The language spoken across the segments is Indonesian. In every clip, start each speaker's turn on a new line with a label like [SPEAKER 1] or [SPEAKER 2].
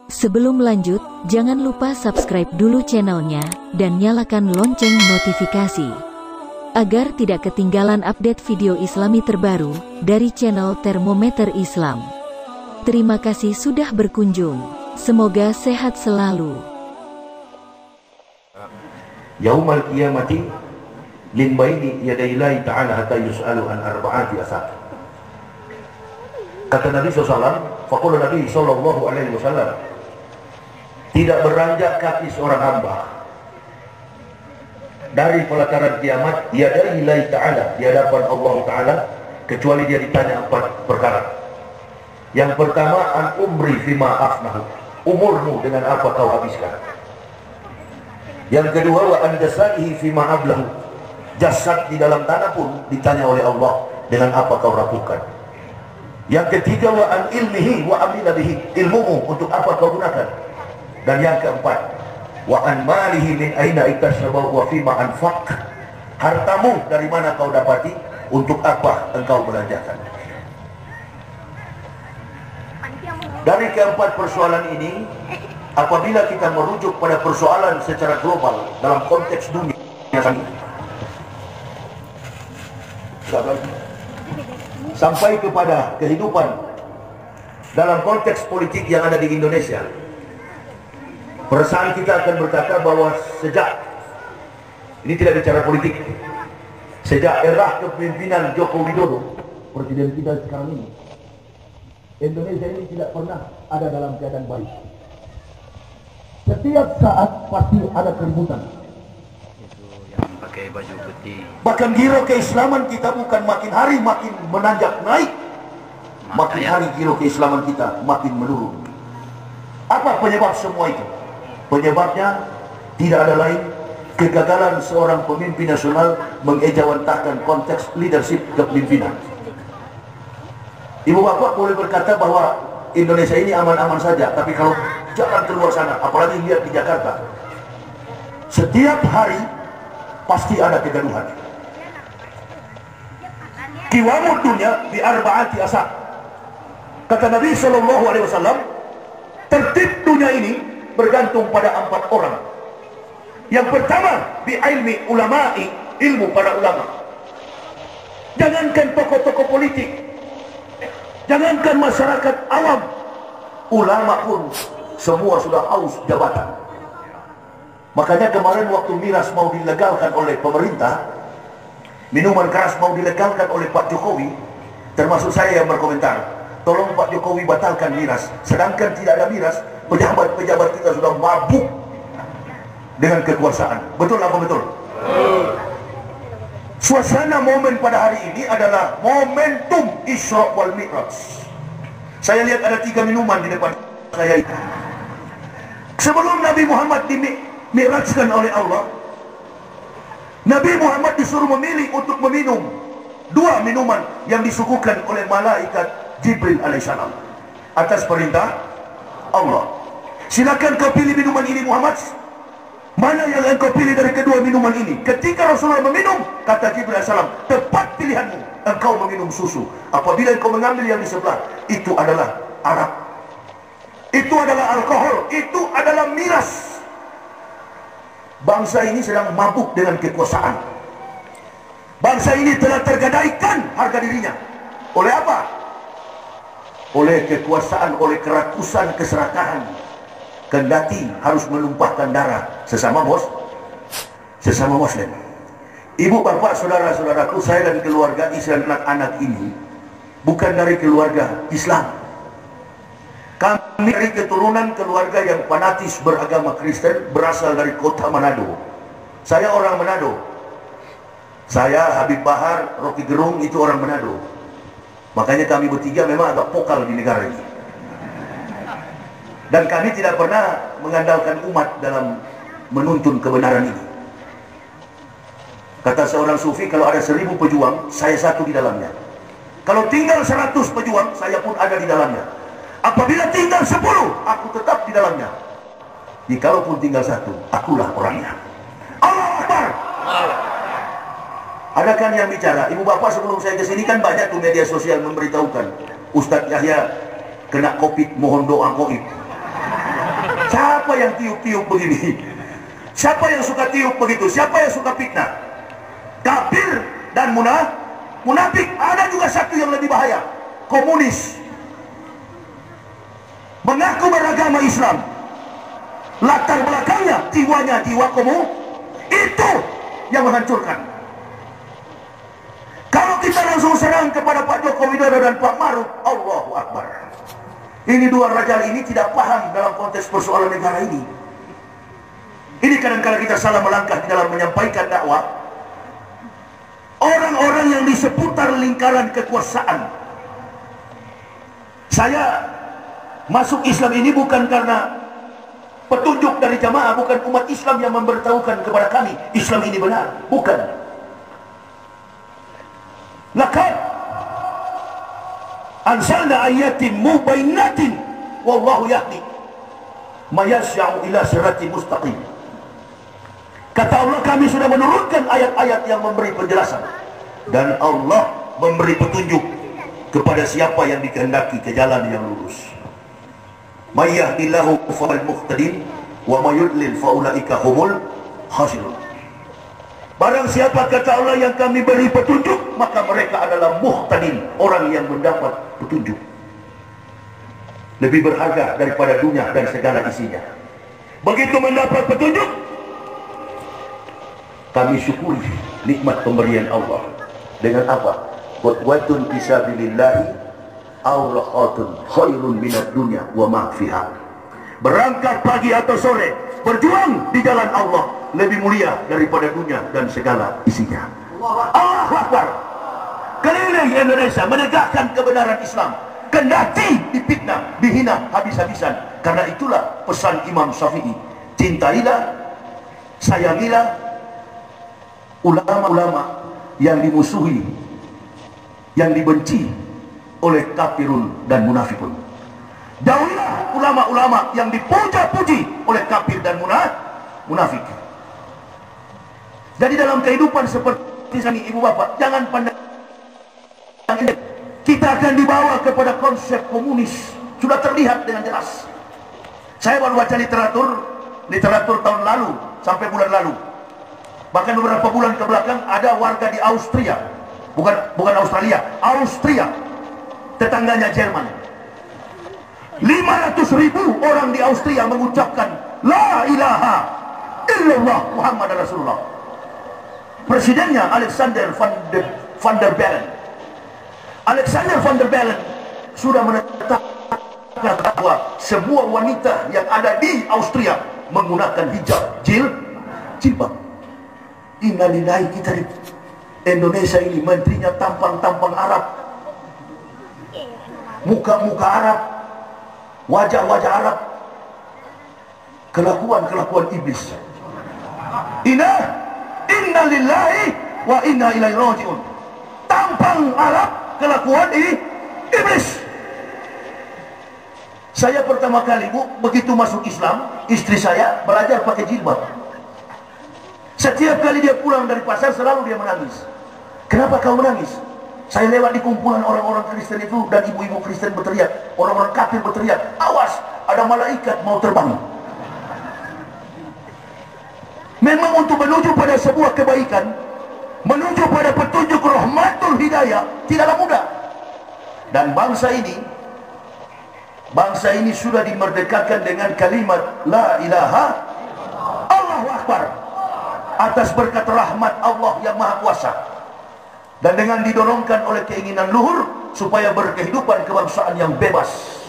[SPEAKER 1] Sebelum lanjut, jangan lupa subscribe dulu channelnya, dan nyalakan lonceng notifikasi, agar tidak ketinggalan update video islami terbaru, dari channel Termometer Islam. Terima kasih sudah berkunjung, semoga sehat selalu.
[SPEAKER 2] Yaumal qiyamati min baini yadayillahi ta'ala hatta yus'alu an arba'ati asaq. Kata Nabi SAW, faqala Nabi SAW, tidak beranjak kaki seorang hamba dari pelataran kiamat yadayillahi ta'ala, di hadapan Allah Ta'ala, kecuali dia ditanya 4 perkara. Yang pertama, an umri fima afnahu, umurmu dengan apa kau habiskan. Yang kedua, wa an jasadihi fima ablahu, jasad di dalam tanah pun ditanya oleh Allah, dengan apa kau rapuhkan. Yang ketiga, wa an ilmihi wa amila bihi, ilmumu untuk apa kau gunakan. Dan yang keempat, wa an malihi min aina iktasabahu wa fima anfaq, hartamu dari mana kau dapati, untuk apa engkau belanjakan. Dari keempat persoalan ini, apabila kita merujuk pada persoalan secara global dalam konteks dunia sampai kepada kehidupan dalam konteks politik yang ada di Indonesia, perasaan kita akan berkata bahwa sejak, ini tidak bicara politik, sejak era kepemimpinan Joko Widodo, presiden kita sekarang ini, Indonesia ini tidak pernah ada dalam keadaan baik. Setiap saat pasti ada keributan.
[SPEAKER 3] Itu yang pakai baju putih.
[SPEAKER 2] Bahkan giro keislaman kita bukan makin hari makin menanjak naik, makin hari giro keislaman kita makin menurun. Apa penyebab semua itu? Penyebabnya tidak ada lain, kegagalan seorang pemimpin nasional mengejawantahkan konteks leadership kepemimpinan. Ibu bapak boleh berkata bahwa Indonesia ini aman-aman saja, tapi kalau jalan keluar sana, apalagi lihat di Jakarta, setiap hari pasti ada kegaduhan. Qiwamud dunya bi arba'ati asaq. Kata Nabi SAW, tertib dunia ini bergantung pada 4 orang. Yang pertama, bi ilmi ulama'i, ilmu para ulama. Jangankan tokoh-tokoh politik, jangankan masyarakat awam, ulama pun semua sudah haus jabatan. Makanya kemarin waktu miras mau dilegalkan oleh pemerintah, minuman keras mau dilegalkan oleh Pak Jokowi, termasuk saya yang berkomentar, tolong Pak Jokowi batalkan miras. Sedangkan tidak ada miras, pejabat-pejabat kita sudah mabuk dengan kekuasaan. Betul apa betul? Suasana momen pada hari ini adalah momentum Isra wal Mi'raj. Saya lihat ada 3 minuman di depan saya. Sebelum Nabi Muhammad dimi'rajkan oleh Allah, Nabi Muhammad disuruh memilih untuk meminum 2 minuman yang disuguhkan oleh malaikat Jibril alaihissalam atas perintah Allah. Silakan kau pilih minuman ini Muhammad. Mana yang engkau pilih dari kedua minuman ini? Ketika Rasulullah meminum, kata Jibril alaihissalam, tepat pilihanmu, engkau meminum susu. Apabila engkau mengambil yang di sebelah, itu adalah arak, itu adalah alkohol, itu adalah miras. Bangsa ini sedang mabuk dengan kekuasaan. Bangsa ini telah tergadaikan harga dirinya. Oleh apa? Oleh kekuasaan, oleh kerakusan, keserakahan. Kendati harus menumpahkan darah sesama muslim. Ibu bapak saudara-saudaraku, saya dan keluarga istri dan anak-anak ini bukan dari keluarga Islam. Kami dari keturunan keluarga yang fanatis beragama Kristen, berasal dari kota Manado. Saya orang Manado. Saya, Habib Bahar, Rocky Gerung, itu orang Manado. Makanya kami bertiga memang agak pokal di negara ini. Dan kami tidak pernah mengandalkan umat dalam menuntun kebenaran ini. Kata seorang sufi, kalau ada 1000 pejuang, saya satu di dalamnya. Kalau tinggal 100 pejuang, saya pun ada di dalamnya. Apabila tinggal 10, aku tetap di dalamnya. Jikalaupun tinggal 1, akulah orangnya. Allahu Akbar. Ada kan yang bicara, ibu bapak sebelum saya kesini kan banyak tuh media sosial memberitahukan Ustadz Yahya kena COVID, mohon doa goib. Siapa yang tiup-tiup begini? Siapa yang suka tiup begitu? Siapa yang suka fitnah? Kafir dan munafik. Ada juga satu yang lebih bahaya, komunis. Mengaku beragama Islam, latar belakangnya jiwanya jiwa komunis. Itu yang menghancurkan. Kalau kita langsung serang kepada Pak Joko Widodo dan Pak Maruf, Allahu Akbar. Ini dua raja ini tidak paham dalam konteks persoalan negara ini. Ini kadang-kadang kita salah melangkah di dalam menyampaikan dakwah. Orang-orang yang di seputar lingkaran kekuasaan. Saya masuk Islam ini bukan karena petunjuk dari jamaah, bukan umat Islam yang memberitahukan kepada kami Islam ini benar, bukan. Laqad anzalna ayatin mubayyinatin wallahu yahdi may yasha'u ila siratin mustaqim. Kata Allah, kami sudah menurunkan ayat-ayat yang memberi penjelasan, dan Allah memberi petunjuk kepada siapa yang dikehendaki ke jalan yang lurus. May yahdillahu fal muhtadin wa may yudlil fa ulaika humul khasirun. Barang siapa, kata Allah, yang kami beri petunjuk, maka mereka adalah muhtadin, orang yang mendapat petunjuk. Lebih berharga daripada dunia dan segala isinya. Begitu mendapat petunjuk, kami syukuri nikmat pemberian Allah. Dengan apa? Qudwatun fisabilillahi aw rakhatun khairun minad dunya wa ma fiha. Berangkat pagi atau sore, berjuang di jalan Allah, lebih mulia daripada dunia dan segala isinya. Allahu Akbar. Keliling Indonesia menegakkan kebenaran Islam, kendati difitnah, dihina habis-habisan. Karena itulah pesan Imam Syafi'i, cintailah, sayangilah ulama-ulama yang dimusuhi, yang dibenci oleh kafirun dan munafikun. Jauhilah ulama-ulama yang dipuja-puji oleh kafir dan munafik. Jadi dalam kehidupan seperti ini, ibu bapak, jangan pandang ini. Kita akan dibawa kepada konsep komunis. Sudah terlihat dengan jelas. Saya baru baca literatur tahun lalu sampai bulan lalu. Bahkan beberapa bulan ke belakang ada warga di Austria, bukan Australia, Austria, tetangganya Jerman. 500.000 orang di Austria mengucapkan La ilaha illallah Muhammad Rasulullah. Presidennya Alexander van der Bellen. Alexander van der Bellen sudah menetapkan bahwa semua wanita yang ada di Austria menggunakan hijab, jilbab. Innalillahi, kita di Indonesia ini menterinya tampang-tampang Arab, muka-muka Arab, wajah-wajah Arab, kelakuan iblis. Innalillahi wa inna ilaihi raji'un. Tampang Arab, kelakuan iblis. Saya pertama kali, Bu, begitu masuk Islam, istri saya belajar pakai jilbab. Setiap kali dia pulang dari pasar, selalu dia menangis. Kenapa kau menangis? Saya lewat di kumpulan orang-orang Kristen itu, dan ibu-ibu Kristen berteriak, orang-orang kafir berteriak, awas, ada malaikat mau terbang. Memang untuk menuju pada sebuah kebaikan, menuju pada petunjuk rahmatul hidayah, tidaklah mudah. Dan bangsa ini sudah dimerdekakan dengan kalimat La ilaha Allahu Akbar, atas berkat rahmat Allah yang Maha Kuasa, dan dengan didorongkan oleh keinginan luhur supaya berkehidupan kebangsaan yang bebas,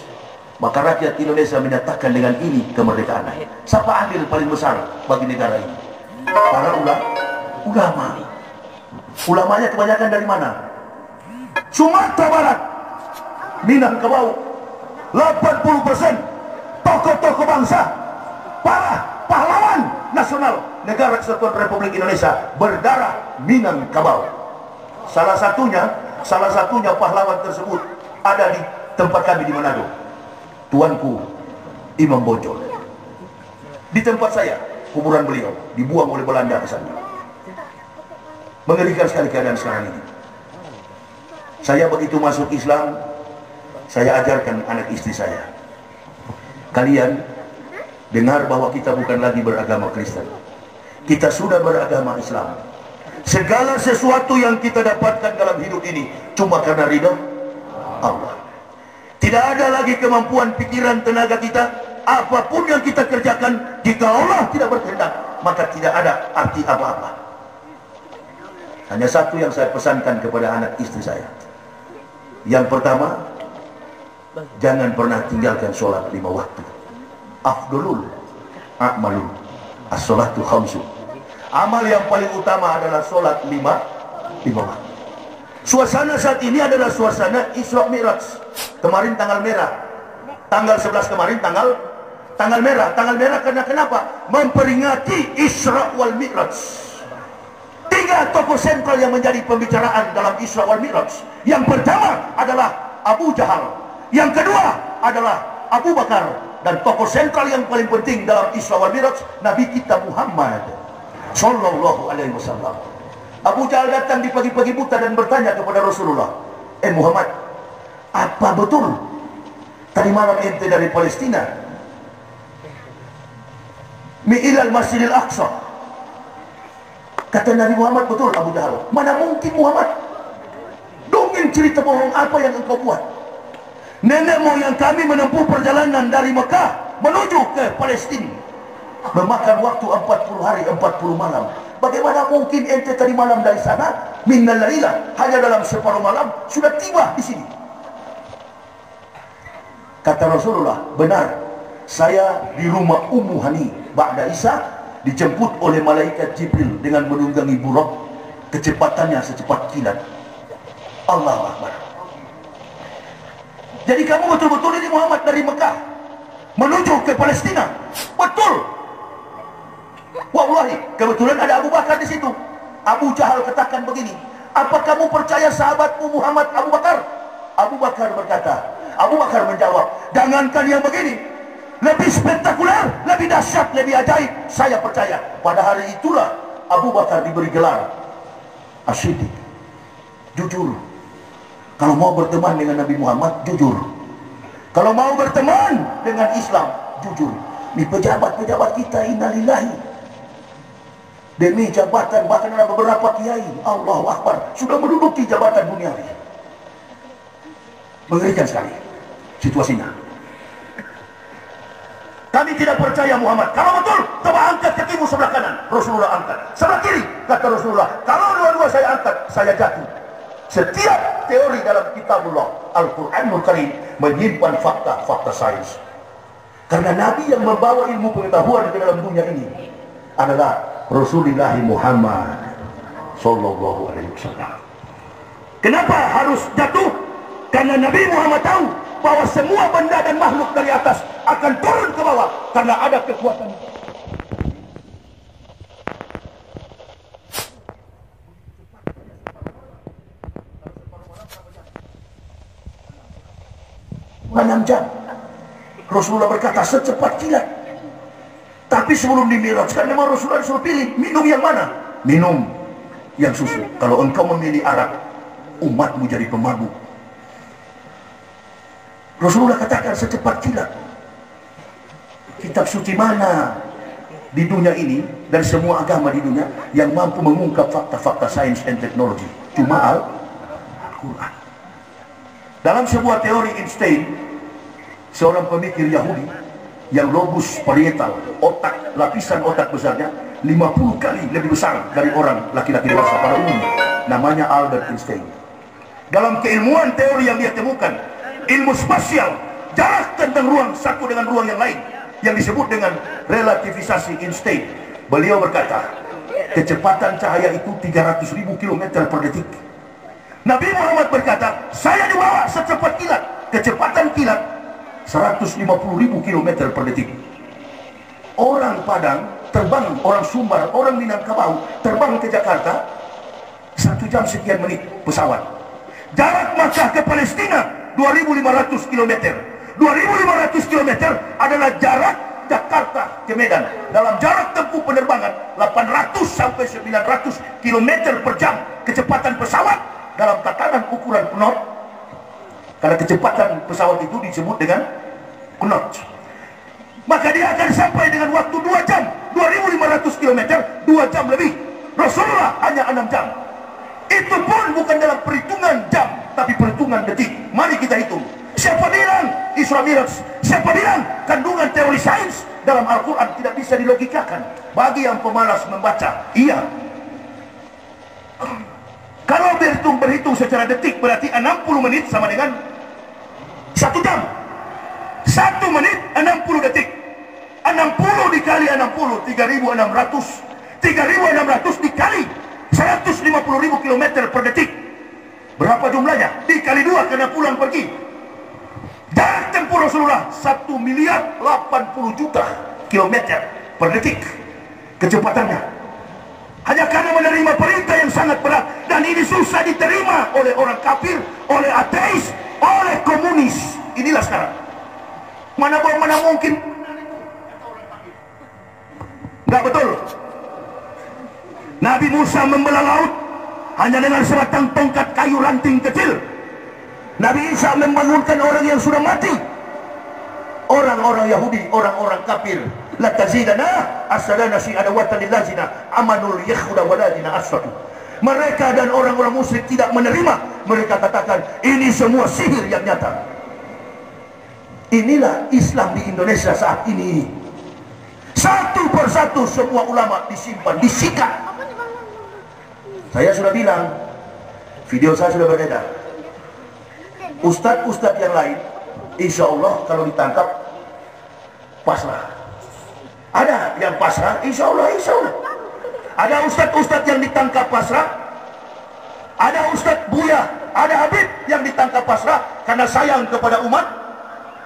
[SPEAKER 2] maka rakyat Indonesia menyatakan dengan ini kemerdekaan. Siapa andil paling besar bagi negara ini? Para ulama. Ulamanya kebanyakan dari mana? Sumatera Barat, Minangkabau. 80% tokoh-tokoh bangsa, para pahlawan nasional Negara Kesatuan Republik Indonesia berdarah Minangkabau. Salah satunya pahlawan tersebut ada di tempat kami di Manado. Tuanku Imam Bonjol. Di tempat saya kuburan beliau dibuang oleh Belanda ke sana. Mengerikan sekali keadaan sekarang ini. Saya begitu masuk Islam, saya ajarkan anak istri saya, kalian dengar bahwa kita bukan lagi beragama Kristen. Kita sudah beragama Islam. Segala sesuatu yang kita dapatkan dalam hidup ini cuma karena ridha Allah. Tidak ada lagi kemampuan pikiran tenaga kita. Apapun yang kita kerjakan, jika Allah tidak berkehendak, maka tidak ada arti apa-apa. Hanya satu yang saya pesankan kepada anak istri saya. Yang pertama, jangan pernah tinggalkan sholat 5 waktu. Afdolul a'malul as-sholatu khamsu. Amal yang paling utama adalah sholat 5 waktu. Suasana saat ini adalah suasana Isra Mi'raj. Kemarin tanggal merah. Tanggal 11 kemarin tanggal merah. Tanggal merah karena kenapa? Memperingati Isra wal Mi'raj. 3 tokoh sentral yang menjadi pembicaraan dalam Isra wal Mi'raj. Yang pertama adalah Abu Jahal. Yang kedua adalah Abu Bakar. Dan tokoh sentral yang paling penting dalam Isra wal Mi'raj, Nabi kita Muhammad Sallallahu Alaihi Wasallam. Abu Jahal datang di pagi-pagi buta dan bertanya kepada Rasulullah, Muhammad, apa betul tadi malam ente dari Palestina mi'ilal Masjidil Aqsa? Kata Nabi Muhammad, betul Abu Jahal. Mana mungkin Muhammad, dongeng cerita bohong apa yang engkau buat? Nenek moyang kami menempuh perjalanan dari Mekah menuju ke Palestina, memakan waktu 40 hari 40 malam. Bagaimana mungkin ente tadi malam dari sana minnal laila, hanya dalam separuh malam sudah tiba di sini? Kata Rasulullah, benar, saya di rumah Ummu Hani ba'da Isa dijemput oleh malaikat Jibril dengan menunggangi buruk, kecepatannya secepat kilat. Allahu Akbar. Jadi kamu betul-betul ini Muhammad dari Mekah menuju ke Palestina? Betul. Wallahi, kebetulan ada Abu Bakar di situ. Abu Jahal katakan begini, apa kamu percaya sahabatmu Muhammad Abu Bakar? Abu Bakar berkata, Abu Bakar menjawab, jangankan yang begini, lebih spektakuler, lebih dahsyat, lebih ajaib, saya percaya. Pada hari itulah Abu Bakar diberi gelar As-Siddiq, jujur. Kalau mau berteman dengan Nabi Muhammad, jujur. Kalau mau berteman dengan Islam, jujur. Ini pejabat-pejabat kita, innalillahi, demi jabatan, bahkan ada beberapa kiai, Allahu Akbar, sudah menduduki jabatan duniawi. Mengerikan sekali situasinya. Kami tidak percaya Muhammad. Kalau betul, coba angkat kakimu sebelah kanan. Rasulullah angkat. Sebelah kiri, kata Rasulullah, kalau dua-dua saya angkat, saya jatuh. Setiap teori dalam kitabullah Al-Quranul Karim menyimpan fakta-fakta sains. Karena Nabi yang membawa ilmu pengetahuan ke dalam dunia ini adalah Rasulullah Muhammad Sallallahu Alaihi Wasallam. Kenapa harus jatuh? Karena Nabi Muhammad tahu bahwa semua benda dan makhluk dari atas akan turun ke bawah karena ada kekuatan. Enam jam. Rasulullah berkata secepat kilat. Tapi sebelum dimirajkan memang Rasulullah disuruh pilih minum yang mana? Minum yang susu. Kalau engkau memilih arak, umatmu jadi pemabuk. Rasulullah katakan secepat kilat. Kitab suci mana di dunia ini dan semua agama di dunia yang mampu mengungkap fakta-fakta sains dan teknologi? Cuma Al-Quran. Dalam sebuah teori Einstein, seorang pemikir Yahudi yang lobus parietal, otak, lapisan otak besarnya 50 kali lebih besar dari orang laki-laki dewasa pada umumnya, namanya Albert Einstein. Dalam keilmuan teori yang dia temukan, ilmu spasial, jarak tentang ruang satu dengan ruang yang lain, yang disebut dengan relativisasi Einstein, beliau berkata kecepatan cahaya itu 300.000 km per detik. Nabi Muhammad berkata, saya dibawa secepat kilat. Kecepatan kilat 150.000 km per detik. Orang Padang terbang, orang Sumbar, orang Minangkabau terbang ke Jakarta 1 jam sekian menit pesawat. Jarak Makkah ke Palestina 2.500 km. 2.500 km adalah jarak Jakarta ke Medan. Dalam jarak tempuh penerbangan 800 sampai 900 km per jam. Kecepatan pesawat dalam tatanan ukuran knot, karena kecepatan pesawat itu disebut dengan knot. maka dia akan sampai dengan waktu 2 jam, 2.500 km, 2 jam lebih. Rasulullah hanya 6 jam. Itu pun bukan dalam perhitungan jam, tapi perhitungan detik. Mari kita hitung. Siapa bilang Isra Miraj? Siapa bilang kandungan teori sains dalam Al-Quran tidak bisa dilogikakan? Bagi yang pemalas membaca, iya. Kalau berhitung secara detik, berarti 60 menit sama dengan 1 jam. 1 menit 60 detik. 60 dikali 60, 3.600. 3.600 dikali 150.000 km per detik. Berapa jumlahnya? Dikali 2 karena pulang pergi. Jarak tempuh Rasulullah 1.080.000.000 kilometer per detik. Kecepatannya. Hanya karena menerima perintah yang sangat berat. Dan ini susah diterima oleh orang kafir, oleh ateis, oleh komunis. Inilah sekarang. Mana mungkin? Nggak betul. Nabi Musa membelah laut hanya dengan sebatang tongkat kayu ranting kecil. Nabi Isa membangunkan orang yang sudah mati. Orang-orang Yahudi, orang-orang kafir, la tazidana asadana si adawatan lillazina amanul yakhudha waladina asfatu. Mereka dan orang-orang musyrik tidak menerima. Mereka katakan ini semua sihir yang nyata. Inilah Islam di Indonesia saat ini. Satu persatu semua ulama disimpan, disikat. Saya sudah bilang, video saya sudah beredar. Ustadz-ustadz yang lain, insya Allah kalau ditangkap pasrah. Ada yang pasrah, insya Allah, insya Allah. Ada ustadz-ustadz yang ditangkap pasrah. Ada ustadz Buya, ada Habib yang ditangkap pasrah karena sayang kepada umat.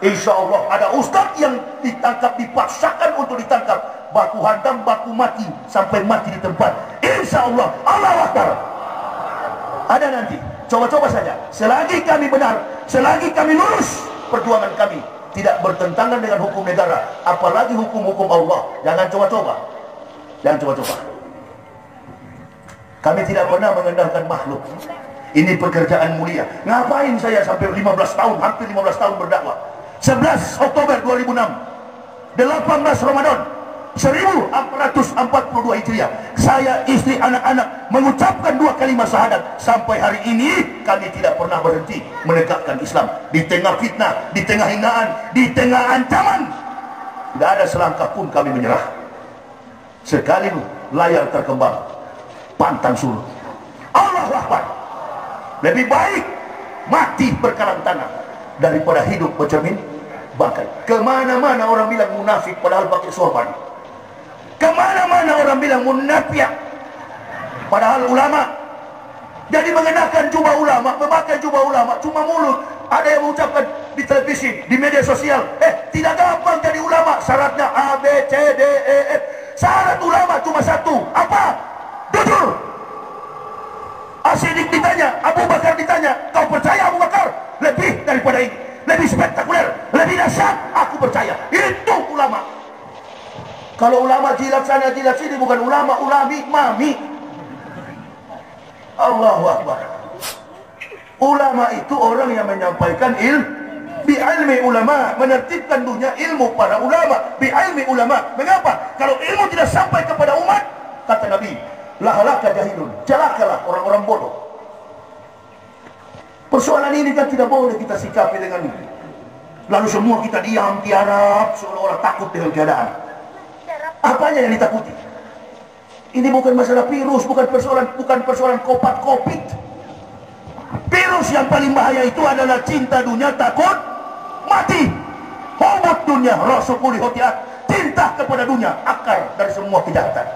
[SPEAKER 2] Insya Allah ada ustadz yang ditangkap, dipaksakan untuk ditangkap, baku hantam, baku mati sampai mati di tempat. Insya Allah, Allah Akbar. Ada nanti. Coba-coba saja. Selagi kami benar, selagi kami lurus, perjuangan kami tidak bertentangan dengan hukum negara, apalagi hukum-hukum Allah. Jangan coba-coba. Jangan coba-coba. Kami tidak pernah mengendahkan makhluk. Ini pekerjaan mulia. Ngapain saya sampai 15 tahun, hampir 15 tahun berdakwah? 11 Oktober 2006, 18 Ramadan 1442 Hijriah, saya, istri, anak-anak mengucapkan 2 kalimat syahadat. Sampai hari ini kami tidak pernah berhenti menegakkan Islam. Di tengah fitnah, di tengah hinaan, di tengah ancaman, tidak ada selangkah pun kami menyerah. Sekalipun layar terkembang, pantang surut. Allahu Akbar. Lebih baik mati berkalang tanah daripada hidup bercermin bangkai. Kemana-mana orang bilang munafik padahal pakai sorban. Kemana-mana orang bilang munafik padahal ulama. Jadi mengenakan jubah ulama, memakai jubah ulama cuma mulut. Ada yang mengucapkan di televisi, di media sosial, tidak gampang jadi ulama, syaratnya A, B, C, D, E, F. Syarat ulama cuma satu. Apa? Jujur. Asyidik ditanya, Abu Bakar ditanya, kau percaya Abu Bakar? Lebih daripada ini, lebih spektakuler, lebih dahsyat, aku percaya. Itu ulama. Kalau ulama jilat sana jilat sini, bukan ulama, ulami, mami. Allahu Akbar. Ulama itu orang yang menyampaikan bi'ilmi ulama, menertibkan dunia ilmu para ulama, bi'ilmi ulama. Mengapa? Kalau ilmu tidak sampai kepada umat, kata Nabi, lahalaka jahilun, celakalah orang-orang bodoh. Persoalan ini kan tidak boleh kita sikapi dengan ini. Lalu semua kita diam, tiarap, seolah-olah takut dengan keadaan. Apanya yang ditakuti? Ini bukan masalah virus, bukan persoalan COVID. Virus yang paling bahaya itu adalah cinta dunia, takut mati. Hubut dunia, rasukuli hotiat, cinta kepada dunia, akar dari semua kejahatan.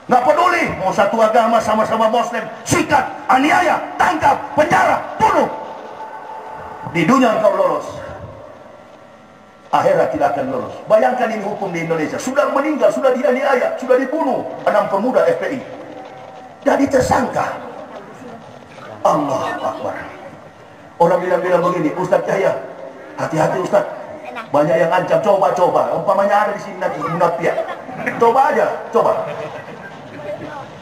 [SPEAKER 2] Nggak peduli mau satu agama, sama-sama Muslim, sikat, aniaya, tangkap, penjara, bunuh. Di dunia engkau lolos, akhirat tidak akan lolos. Bayangkan ini hukum di Indonesia. Sudah meninggal, sudah dianiaya, sudah dibunuh 6 pemuda FPI. Jadi tersangka. Allah Akbar. Orang bilang begini, Ustaz Cahya, hati-hati Ustaz. Banyak yang ancam, coba. Umpamanya ada di sini nanti munafik. Coba aja, coba.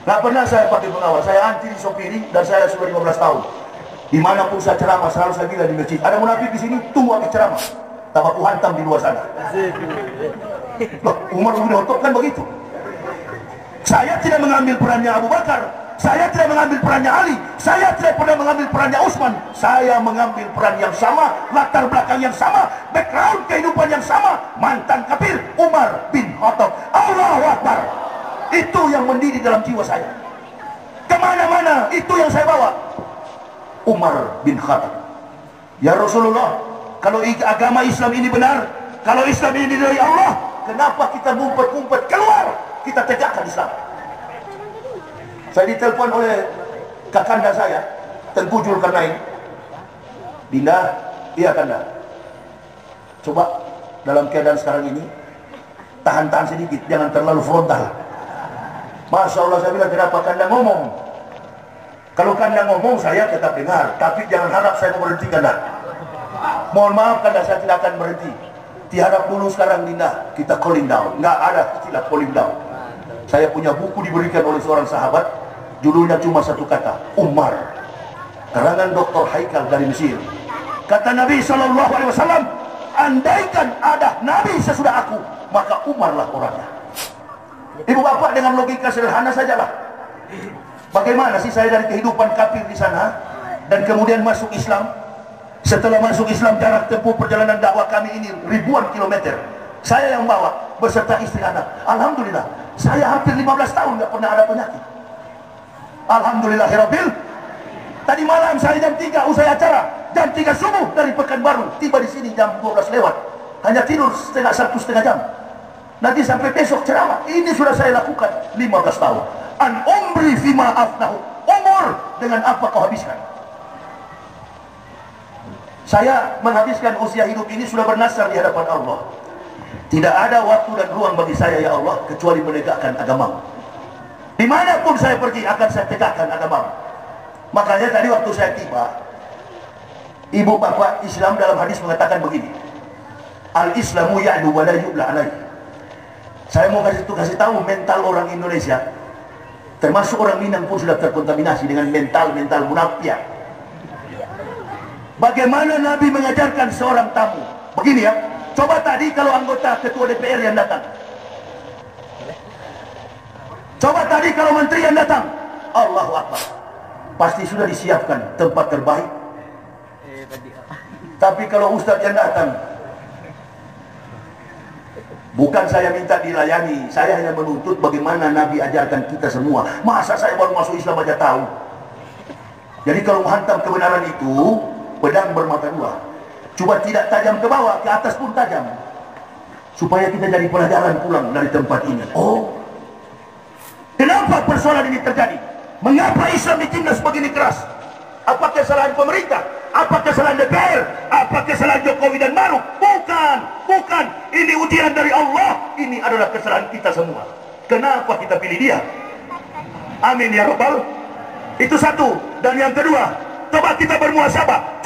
[SPEAKER 2] Gak pernah saya pakai pengawal. Saya anti disopiri dan saya sudah 15 tahun. Dimanapun saya ceramah, selalu saya bilang di masjid, ada munafik di sini, tunggu habis ceramah. tak aku hantam di luar sana. Loh, Umar bin Khattab kan begitu. Saya tidak mengambil perannya Abu Bakar, saya tidak mengambil perannya Ali, saya tidak pernah mengambil perannya Utsman. Saya mengambil peran yang sama, latar belakang yang sama, background kehidupan yang sama, mantan kafir Umar bin Khattab. Allahu Akbar. Itu yang mendidih dalam jiwa saya. Kemana-mana itu yang saya bawa. Umar bin Khattab. Ya Rasulullah, kalau agama Islam ini benar, kalau Islam ini dari Allah, kenapa kita ngumpet-ngumpet keluar? Kita tegakkan Islam. Saya ditelepon oleh kakanda saya, Tengku Zulkarnain. Dinda, iya kanda. Coba dalam keadaan sekarang ini, tahan-tahan sedikit, jangan terlalu frontal. Masya Allah, saya bilang, kenapa kanda ngomong? Kalau kanda ngomong, saya tetap dengar, tapi jangan harap saya mau berhenti kanda. Mohon maaf kanda, saya tidak akan berhenti. Tiharap dulu sekarang Dinda, kita cooling down. Nggak ada istilah cooling down. Saya punya buku diberikan oleh seorang sahabat, judulnya cuma satu kata, Umar. Karangan Dr. Haikal dari Mesir. Kata Nabi SAW, andaikan ada Nabi sesudah aku, maka Umarlah orangnya. Ibu bapak dengan logika sederhana sajalah. Bagaimana sih saya dari kehidupan kafir di sana, dan kemudian masuk Islam? Setelah masuk Islam, jarak tempuh perjalanan dakwah kami ini ribuan kilometer. Saya yang bawa beserta istri anak. Alhamdulillah, saya hampir 15 tahun nggak pernah ada penyakit. Alhamdulillahirabbil. Tadi malam saya jam 3 usai acara, jam 3 subuh dari Pekanbaru, tiba di sini jam 12 lewat. Hanya tidur setengah jam. Nanti sampai besok ceramah. Ini sudah saya lakukan 15 tahun. An umri fima afnahu. Umur dengan apa kau habiskan? Saya menghabiskan usia hidup ini sudah bernasar di hadapan Allah. Tidak ada waktu dan ruang bagi saya ya Allah kecuali menegakkan agama. Dimanapun saya pergi akan saya tegakkan agama. Makanya tadi waktu saya tiba, ibu bapak Islam dalam hadis mengatakan begini, Al-Islamu ya'lu wa la yu'la alaih. Saya mau kasih tahu mental orang Indonesia, termasuk orang Minang pun sudah terkontaminasi dengan mental munafik. Bagaimana Nabi mengajarkan seorang tamu? Begini ya, coba tadi kalau anggota ketua DPR yang datang, coba tadi kalau menteri yang datang, Allahu Akbar, pasti sudah disiapkan tempat terbaik. Tapi kalau ustadz yang datang, bukan saya minta dilayani, saya hanya menuntut bagaimana Nabi ajarkan kita semua. Masa saya baru masuk Islam aja tahu? Jadi kalau menghantam kebenaran itu, pedang bermata dua. Coba tidak tajam ke bawah, ke atas pun tajam. Supaya kita jadi pelajaran pulang dari tempat ini. Oh, kenapa persoalan ini terjadi? Mengapa Islam ditindas begini keras? Apa kesalahan pemerintah? Apa kesalahan DPR? Apa kesalahan Jokowi dan Maruf? Bukan, bukan. Ini ujian dari Allah. Ini adalah kesalahan kita semua. Kenapa kita pilih dia? Amin ya Rabbal. Itu satu. Dan yang kedua, coba kita bermuhasabah.